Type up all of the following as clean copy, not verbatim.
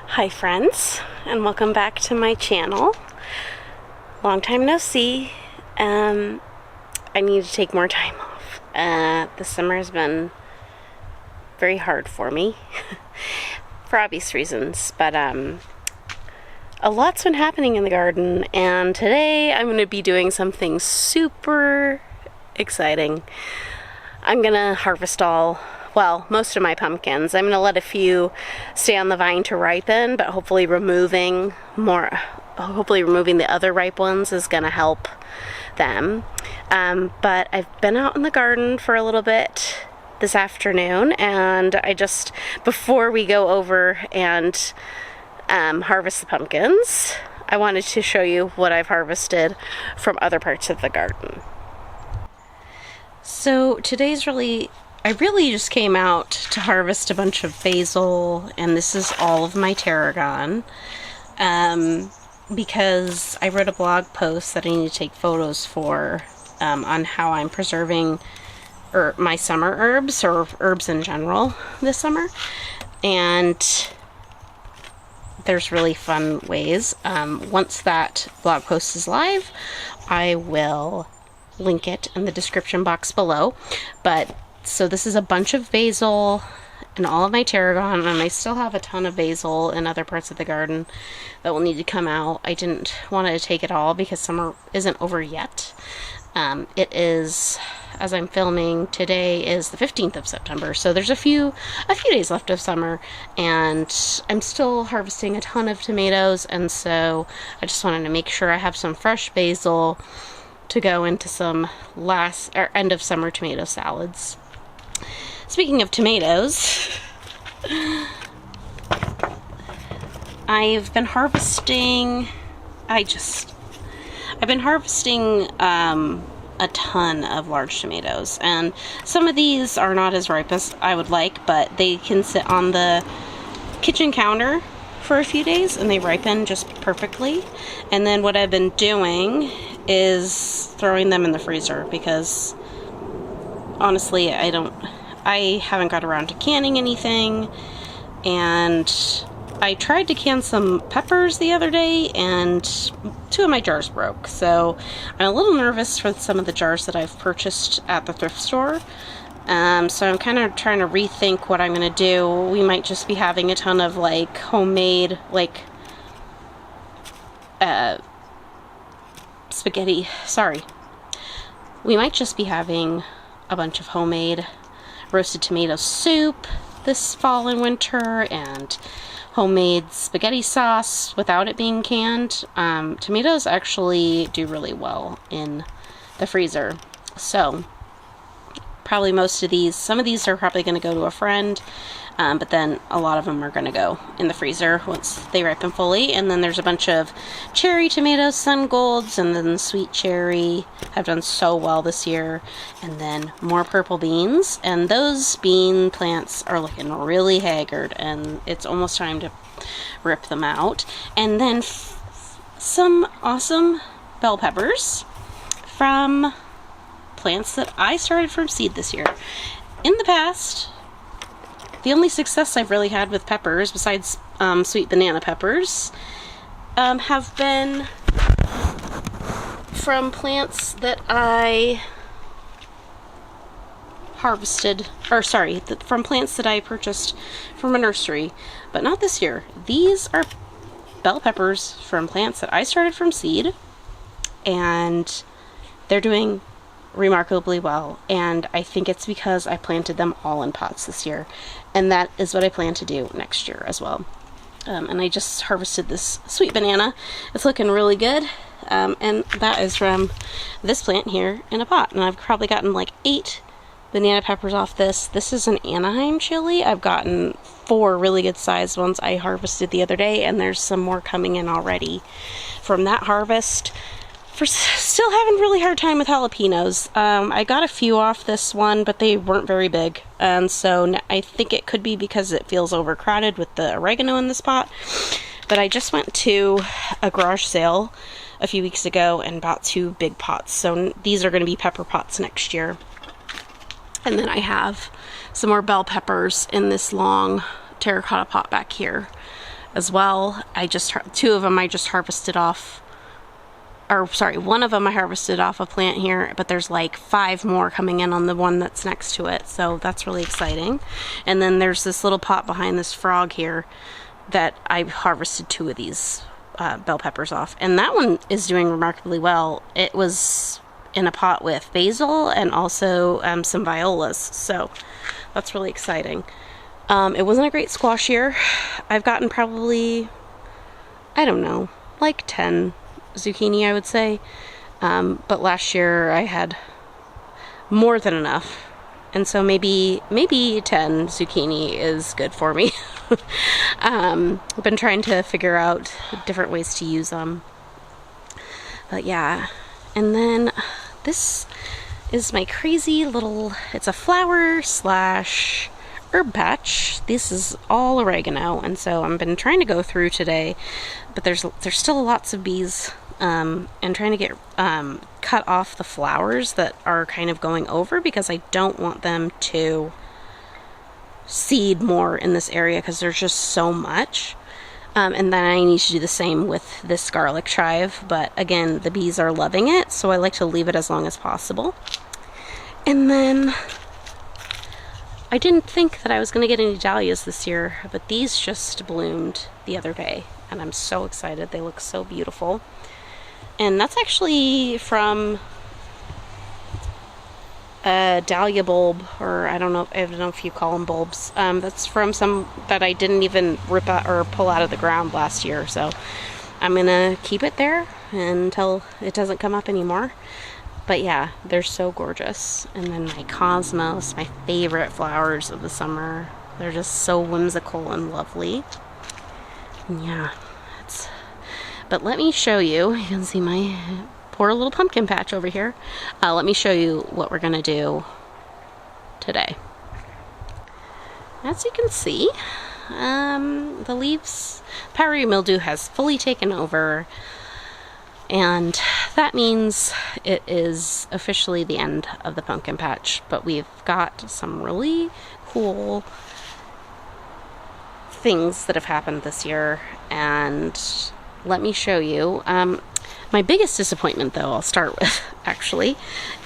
Hi friends, and welcome back to my channel. Long time no see. I need to take more time off. This summer has been very hard for me for obvious reasons, but a lot's been happening in the garden, and today I'm going to be doing something super exciting. I'm going to harvest most of my pumpkins. I'm going to let a few stay on the vine to ripen, but hopefully removing the other ripe ones is going to help them. But I've been out in the garden for a little bit this afternoon, and before we go over and harvest the pumpkins, I wanted to show you what I've harvested from other parts of the garden. So I really just came out to harvest a bunch of basil, and this is all of my tarragon, because I wrote a blog post that I need to take photos for on how I'm preserving my summer herbs, or herbs in general, this summer. And there's really fun ways. Once that blog post is live, I will link it in the description box below. So this is a bunch of basil and all of my tarragon, and I still have a ton of basil in other parts of the garden that will need to come out. I didn't want to take it all because summer isn't over yet. It is, as I'm filming, today is the 15th of September, so there's a few days left of summer, and I'm still harvesting a ton of tomatoes, and so I just wanted to make sure I have some fresh basil to go into some end of summer tomato salads. Speaking of tomatoes, I've been harvesting a ton of large tomatoes, and some of these are not as ripe as I would like, but they can sit on the kitchen counter for a few days and they ripen just perfectly. And then what I've been doing is throwing them in the freezer, because honestly I haven't got around to canning anything, and I tried to can some peppers the other day and 2 of my jars broke, so I'm a little nervous for some of the jars that I've purchased at the thrift store. So I'm kind of trying to rethink what I'm going to do. We might just be having a ton of homemade spaghetti. Sorry. We might just be having a bunch of homemade roasted tomato soup this fall and winter, and homemade spaghetti sauce without it being canned. Tomatoes actually do really well in the freezer, so probably some of these are probably going to go to a friend, but then a lot of them are going to go in the freezer once they ripen fully. And then there's a bunch of cherry tomatoes, sun golds, and then sweet cherry have done so well this year. And then more purple beans, and those bean plants are looking really haggard, and it's almost time to rip them out. And then some awesome bell peppers from plants that I started from seed this year. In the past, the only success I've really had with peppers, besides sweet banana peppers, have been from plants that I from plants that I purchased from a nursery, but not this year. These are bell peppers from plants that I started from seed, and they're doing remarkably well, and I think it's because I planted them all in pots this year, and that is what I plan to do next year as well. And I just harvested this sweet banana. It's looking really good, and that is from this plant here in a pot, and I've probably gotten 8 banana peppers off this. This is an Anaheim chili. I've gotten 4 really good sized ones I harvested the other day, and there's some more coming in already from that harvest. Still having a really hard time with jalapenos. I got a few off this one, but they weren't very big, and so I think it could be because it feels overcrowded with the oregano in this pot. But I just went to a garage sale a few weeks ago and bought 2 big pots, so these are going to be pepper pots next year. And then I have some more bell peppers in this long terracotta pot back here. as well. Two of them I just harvested off, or sorry, one of them I harvested off a plant here, but there's like 5 more coming in on the one that's next to it, so that's really exciting. And then there's this little pot behind this frog here that I harvested 2 of these bell peppers off, and that one is doing remarkably well. It was in a pot with basil and also some violas, so that's really exciting. It wasn't a great squash year. I've gotten probably, I don't know, like 10 zucchini, I would say. But last year I had more than enough. And so maybe 10 zucchini is good for me. I've been trying to figure out different ways to use them. But yeah. And then this is my crazy little, it's a flower / herb patch. This is all oregano, and so I've been trying to go through today, but there's still lots of bees, and trying to get cut off the flowers that are kind of going over, because I don't want them to seed more in this area because there's just so much. And then I need to do the same with this garlic chive, but again, the bees are loving it, so I like to leave it as long as possible. And then I didn't think that I was going to get any dahlias this year, but these just bloomed the other day, and I'm so excited. They look so beautiful. And that's actually from a dahlia bulb, or I don't know if you call them bulbs. That's from some that I didn't even rip out or pull out of the ground last year, so I'm going to keep it there until it doesn't come up anymore. But yeah, they're so gorgeous. And then my cosmos, my favorite flowers of the summer. They're just so whimsical and lovely. And yeah, but let me show you. You can see my poor little pumpkin patch over here. Let me show you what we're gonna do today. As you can see, the leaves, powdery mildew has fully taken over. And that means it is officially the end of the pumpkin patch, but we've got some really cool things that have happened this year, and let me show you. My biggest disappointment, though, I'll start with, actually,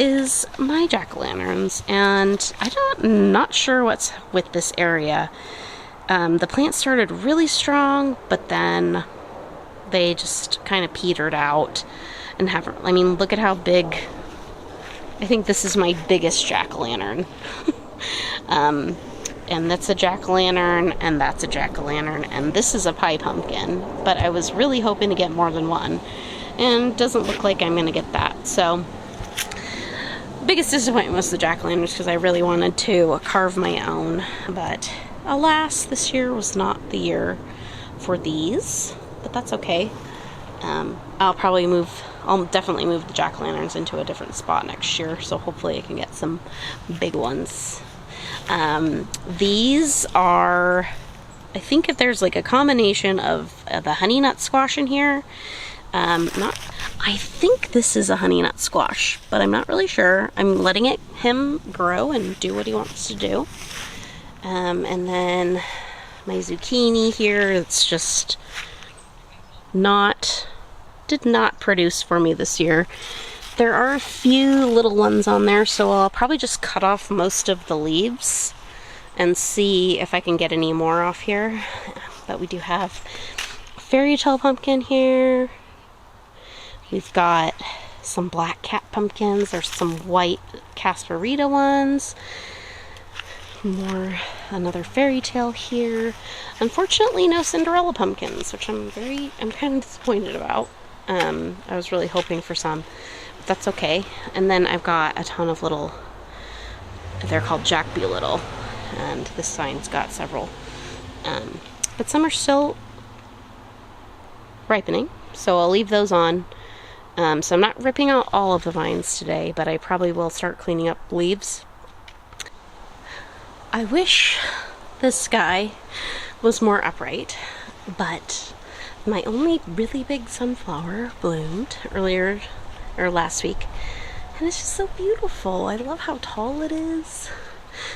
is my jack-o'-lanterns, and I'm not sure what's with this area. The plant started really strong, but then they just kind of petered out and haven't. I mean, look at how big. I think this is my biggest jack-o'-lantern. And that's a jack-o'-lantern, and that's a jack-o'-lantern, and this is a pie pumpkin. But I was really hoping to get more than one, and it doesn't look like I'm going to get that. So, biggest disappointment was the jack-o'-lanterns, because I really wanted to carve my own. But alas, this year was not the year for these. But that's okay. I'll definitely move the jack-o'-lanterns into a different spot next year, so hopefully I can get some big ones. These are, I think if there's like a combination of the honey nut squash in here. I think this is a honey nut squash, but I'm not really sure. I'm letting him grow and do what he wants to do. And then my zucchini here, it's just did not produce for me this year. There are a few little ones on there, so I'll probably just cut off most of the leaves and see if I can get any more off here. But we do have a fairy tale pumpkin here. We've got some black cat pumpkins. There's some white Casperita ones. Another fairy tale here. Unfortunately, no Cinderella pumpkins, which I'm kind of disappointed about. I was really hoping for some, but that's okay. And then I've got a ton of little, they're called Jack Be Little, and this sign's got several. But some are still ripening, so I'll leave those on. So I'm not ripping out all of the vines today, but I probably will start cleaning up leaves. I wish the sky was more upright, but my only really big sunflower bloomed last week, and it's just so beautiful. I love how tall it is.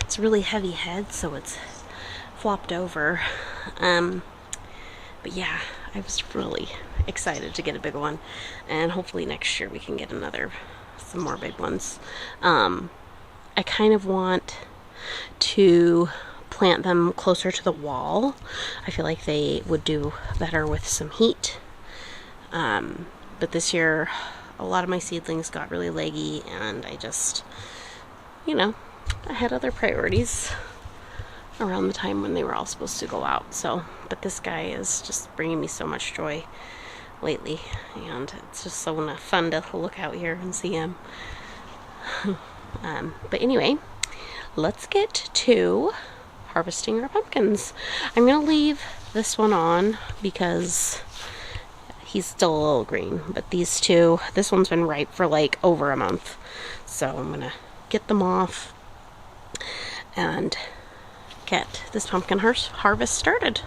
It's a really heavy head, so it's flopped over. But yeah, I was really excited to get a big one, and hopefully next year we can get some more big ones. I kind of want to plant them closer to the wall. I feel like they would do better with some heat. But this year, a lot of my seedlings got really leggy, and I just, I had other priorities around the time when they were all supposed to go out. So, but this guy is just bringing me so much joy lately, and it's just so fun to look out here and see him. But anyway, let's get to harvesting our pumpkins. I'm gonna leave this one on because he's still a little green, but these two, this one's been ripe for like over a month, so I'm gonna get them off and get this pumpkin harvest started.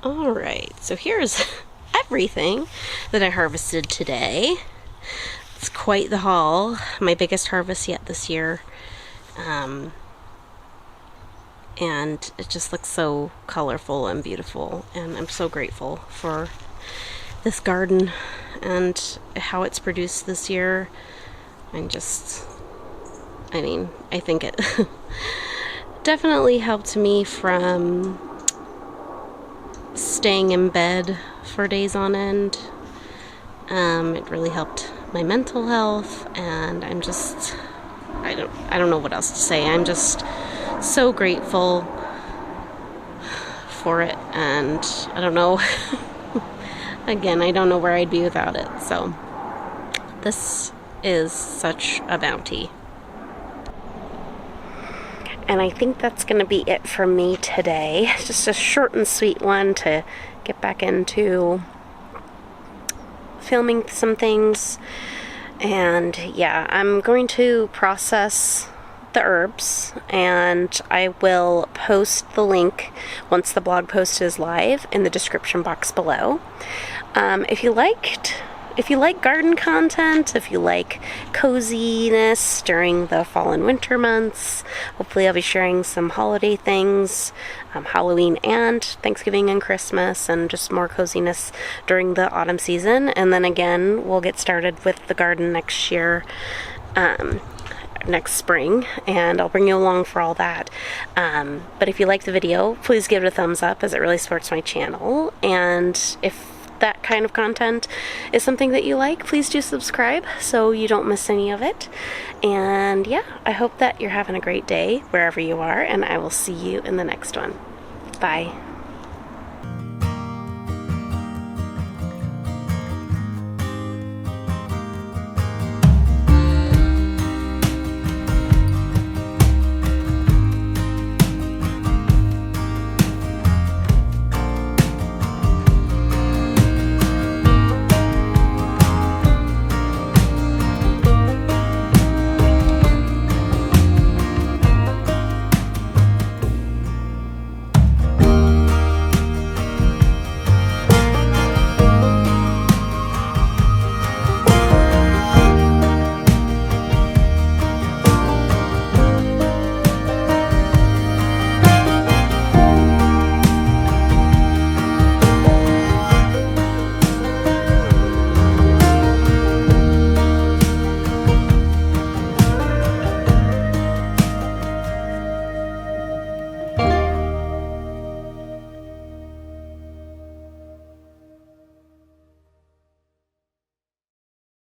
Alright, so here's everything that I harvested today. It's quite the haul. My biggest harvest yet this year. And it just looks so colorful and beautiful. And I'm so grateful for this garden and how it's produced this year. I think it definitely helped me from staying in bed for days on end. It really helped my mental health, and I'm just, I don't know what else to say. I'm just so grateful for it, and I don't know. Again, I don't know where I'd be without it. So this is such a bounty. And I think that's going to be it for me today. Just a short and sweet one to get back into filming some things. And yeah, I'm going to process the herbs, and I will post the link once the blog post is live in the description box below. If you like garden content, if you like coziness during the fall and winter months, hopefully I'll be sharing some holiday things, Halloween and Thanksgiving and Christmas, and just more coziness during the autumn season. And then again, we'll get started with the garden next year, next spring, and I'll bring you along for all that. But if you like the video, please give it a thumbs up, as it really supports my channel. And if that kind of content is something that you like, please do subscribe so you don't miss any of it. And yeah, I hope that you're having a great day wherever you are, and I will see you in the next one. Bye.